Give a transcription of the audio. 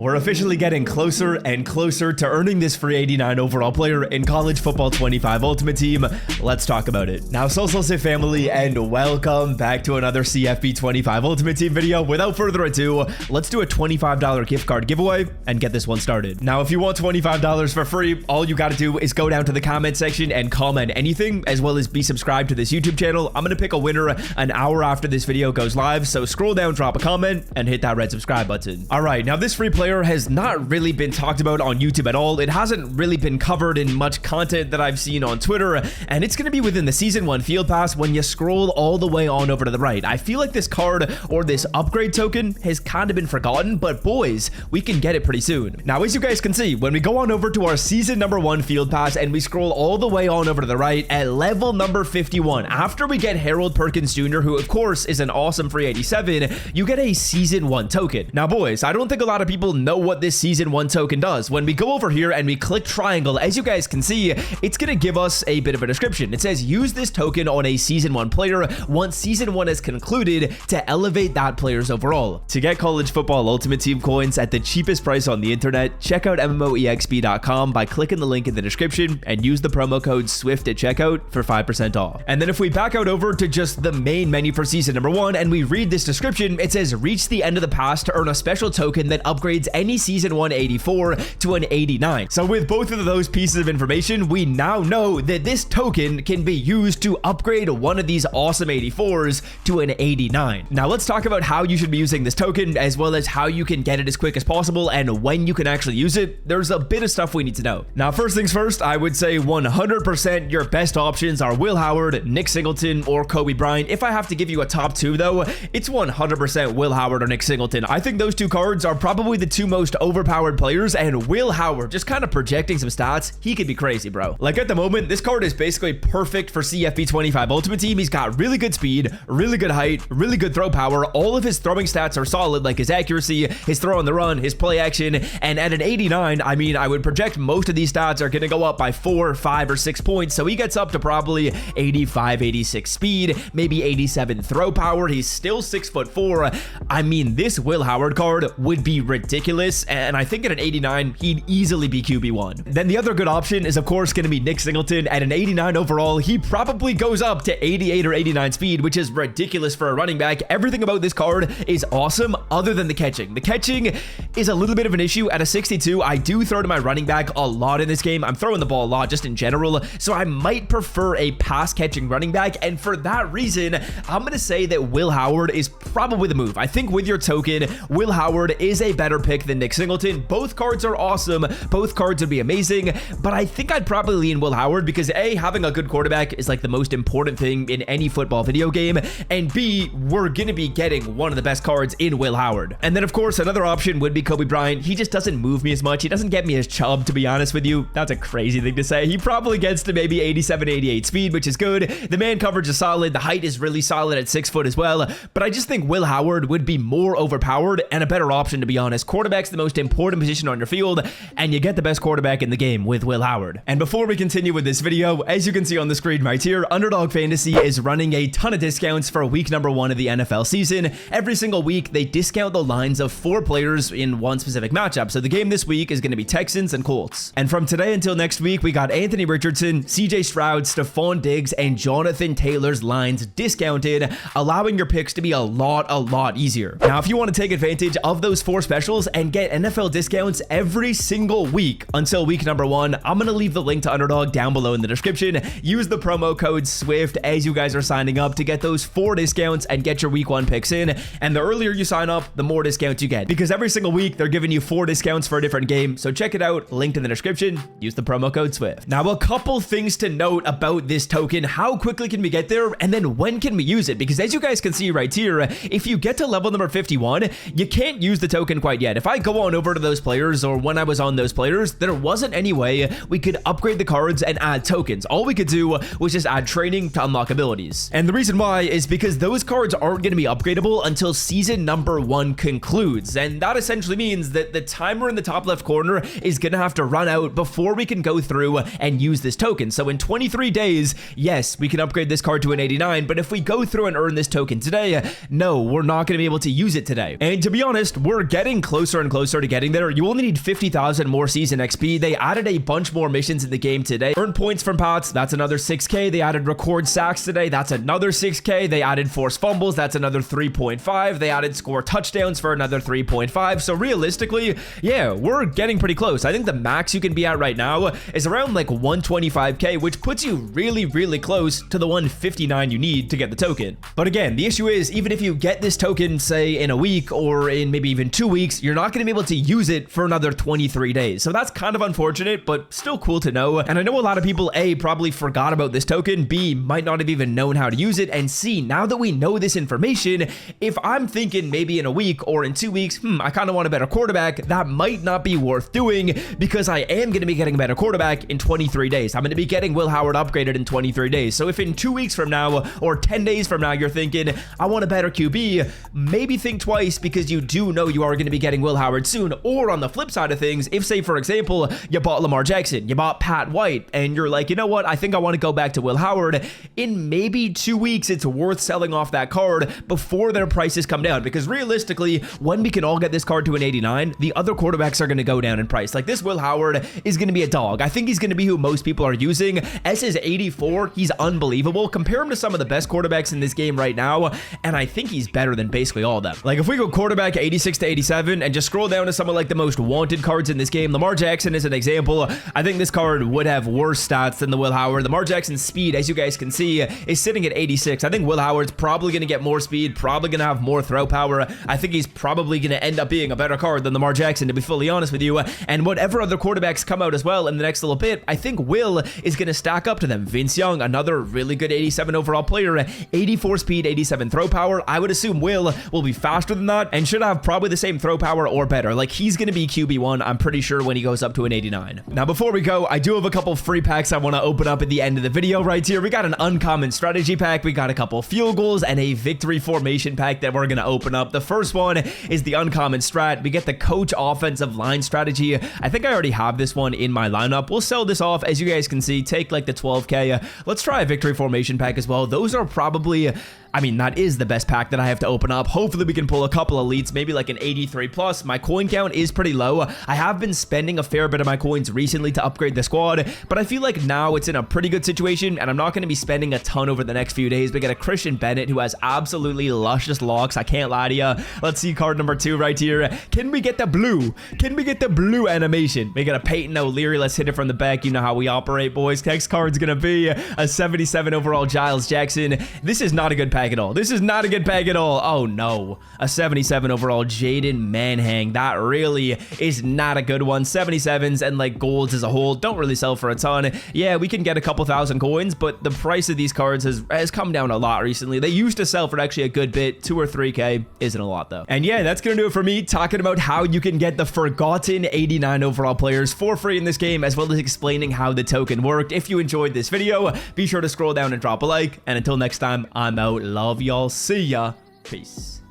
We're officially getting closer and closer to earning this free 89 overall player in College Football 25 Ultimate Team. Let's talk about it. Now, Solstice family, and welcome back to another CFB 25 Ultimate Team video. Without further ado, let's do a $25 gift card giveaway and get this one started. Now, if you want $25 for free, all you gotta do is go down to the comment section and comment anything, as well as be subscribed to this YouTube channel. I'm gonna pick a winner an hour after this video goes live, so scroll down, drop a comment, and hit that red subscribe button. All right, now this free player has not really been talked about on YouTube at all. It hasn't really been covered in much content that I've seen on Twitter, and it's going to be within the Season 1 Field Pass when you scroll all the way on over to the right. I feel like this card or this upgrade token has kind of been forgotten, but boys, we can get it pretty soon. Now, as you guys can see, when we go on over to our Season number 1 Field Pass and we scroll all the way on over to the right at level number 51, after we get Harold Perkins Jr., who of course is an awesome free 87, you get a Season 1 token. Now, boys, I don't think a lot of people know what this Season 1 token does. When we go over here and we click triangle, as you guys can see, it's going to give us a bit of a description. It says, use this token on a Season 1 player once Season 1 is concluded to elevate that player's overall. To get College Football Ultimate Team coins at the cheapest price on the internet, check out MMOEXP.com by clicking the link in the description and use the promo code SWIFT at checkout for 5% off. And then if we back out over to just the main menu for Season number 1 and we read this description, it says, reach the end of the pass to earn a special token that upgrades any Season 1 84 to an 89. So with both of those pieces of information, we now know that this token can be used to upgrade one of these awesome 84s to an 89. Now let's talk about how you should be using this token, as well as how you can get it as quick as possible and when you can actually use it. There's a bit of stuff we need to know. Now, first things first, I would say 100% your best options are Will Howard, Nick Singleton, or Kobe Bryant. If I have to give you a top two though, it's 100% Will Howard or Nick Singleton. I think those two cards are probably the two most overpowered players, and Will Howard, just kind of projecting some stats, he could be crazy, bro. Like at the moment, this card is basically perfect for CFB 25 Ultimate Team. He's got really good speed, really good height, really good throw power. All of his throwing stats are solid, like his accuracy, his throw on the run, his play action, and at an 89, I mean, I would project most of these stats are going to go up by 4, 5, or 6 points, so he gets up to probably 85, 86 speed, maybe 87 throw power. He's still 6'4". I mean, this Will Howard card would be ridiculous, and I think at an 89, he'd easily be QB1. Then the other good option is, of course, going to be Nick Singleton. At an 89 overall, he probably goes up to 88 or 89 speed, which is ridiculous for a running back. Everything about this card is awesome, other than the catching. The catching is a little bit of an issue. At a 62, I do throw to my running back a lot in this game. I'm throwing the ball a lot just in general, so I might prefer a pass-catching running back, and for that reason, I'm going to say that Will Howard is probably the move. I think with your token, Will Howard is a better pick than Nick Singleton. Both cards are awesome. Both cards would be amazing, but I think I'd probably lean Will Howard because A, having a good quarterback is like the most important thing in any football video game, and B, we're going to be getting one of the best cards in Will Howard. And then, of course, another option would be Kobe Bryant. He just doesn't move me as much. He doesn't get me as Chubb, to be honest with you. That's a crazy thing to say. He probably gets to maybe 87, 88 speed, which is good. The man coverage is solid. The height is really solid at 6 foot as well, but I just think Will Howard would be more overpowered and a better option, to be honest. Quarterback's the most important position on your field, and you get the best quarterback in the game with Will Howard. And before we continue with this video, as you can see on the screen right here, Underdog Fantasy is running a ton of discounts for week number 1 of the NFL season. Every single week, they discount the lines of 4 players in one specific matchup. So the game this week is going to be Texans and Colts. And from today until next week, we got Anthony Richardson, CJ Stroud, Stephon Diggs, and Jonathan Taylor's lines discounted, allowing your picks to be a lot easier. Now, if you want to take advantage of those 4 specials and get NFL discounts every single week until week number 1, I'm going to leave the link to Underdog down below in the description. Use the promo code SWIFT as you guys are signing up to get those 4 discounts and get your week 1 picks in. And the earlier you sign up, the more discounts you get, because every single week they're giving you 4 discounts for a different game. So check it out, linked in the description. Use the promo code SWIFT. Now, a couple things to note about this token. How quickly can we get there, and then when can we use it? Because as you guys can see right here, if you get to level number 51, you can't use the token quite yet. If I go on over to those players, or when I was on those players, there wasn't any way we could upgrade the cards and add tokens. All we could do was just add training to unlock abilities. And the reason why is because those cards aren't going to be upgradable until season number 1 concludes. And that essentially means that the timer in the top left corner is going to have to run out before we can go through and use this token. So in 23 days, yes, we can upgrade this card to an 89, but if we go through and earn this token today, no, we're not going to be able to use it today. And to be honest, we're getting closer closer and closer to getting there. You only need 50,000 more season XP. They added a bunch more missions in the game today. Earn points from Pats, that's another 6k. They added record sacks today, that's another 6k. They added force fumbles, that's another 3.5. They added score touchdowns for another 3.5. So realistically, yeah, we're getting pretty close. I think the max you can be at right now is around like 125k, which puts you really, really close to the 159 you need to get the token. But again, the issue is, even if you get this token, say in a week or in maybe even 2 weeks, you're not going to be able to use it for another 23 days. So that's kind of unfortunate, but still cool to know. And I know a lot of people, A, probably forgot about this token, B, might not have even known how to use it, and C, now that we know this information, if I'm thinking maybe in a week or in 2 weeks, I kind of want a better quarterback, that might not be worth doing, because I am going to be getting a better quarterback in 23 days. I'm going to be getting Will Howard upgraded in 23 days. So if in 2 weeks from now or 10 days from now you're thinking, I want a better QB, maybe think twice, because you do know you are going to be getting Will Howard soon. Or on the flip side of things, if say for example, you bought Lamar Jackson, you bought Pat White, and you're like, you know what, I think I want to go back to Will Howard, in maybe 2 weeks, it's worth selling off that card before their prices come down, because realistically, when we can all get this card to an 89, the other quarterbacks are going to go down in price. Like, this Will Howard is going to be a dog. I think he's going to be who most people are using. S is 84, he's unbelievable. Compare him to some of the best quarterbacks in this game right now, and I think he's better than basically all of them. Like, if we go quarterback 86 to 87 and just scroll down to some of like the most wanted cards in this game, Lamar Jackson is an example. I think this card would have worse stats than the Will Howard. Lamar Jackson's speed, as you guys can see, is sitting at 86. I think Will Howard's probably going to get more speed, probably going to have more throw power. I think he's probably going to end up being a better card than Lamar Jackson, to be fully honest with you. And whatever other quarterbacks come out as well in the next little bit, I think Will is going to stack up to them. Vince Young, another really good 87 overall player, 84 speed, 87 throw power. I would assume Will be faster than that and should have probably the same throw power or better. Like, he's going to be QB1, I'm pretty sure, when he goes up to an 89. Now, before we go, I do have a couple free packs I want to open up at the end of the video right here. We got an uncommon strategy pack, we got a couple field goals, and a victory formation pack that we're going to open up. The first one is the uncommon strat. We get the coach offensive line strategy. I think I already have this one in my lineup. We'll sell this off, as you guys can see, take like the 12k. Let's try a victory formation pack as well. Those are probably, I mean, that is the best pack that I have to open up. Hopefully we can pull a couple elites, maybe like an 83 plus. My coin count is pretty low. I have been spending a fair bit of my coins recently to upgrade the squad, but I feel like now it's in a pretty good situation, and I'm not going to be spending a ton over the next few days. We got a Christian Bennett who has absolutely luscious locks. I can't lie to you. Let's see card number 2 right here. Can we get the blue? Can we get the blue animation? We got a Peyton O'Leary. Let's hit it from the back. You know how we operate, boys. Next card's going to be a 77 overall Giles Jackson. This is not a good pack at all. This is not a good pack at all. Oh no, a 77 overall Jaden Manhang. That really is not a good one. 77s and like golds as a whole don't really sell for a ton. Yeah, we can get a couple thousand coins, but the price of these cards has come down a lot recently. They used to sell for actually a good bit. 2 or 3k isn't a lot though. And yeah, that's gonna do it for me talking about how you can get the forgotten 89 overall players for free in this game, as well as explaining how the token worked. If you enjoyed this video, be sure to scroll down and drop a like, and until next time, I'm out. Love y'all. See ya. Peace.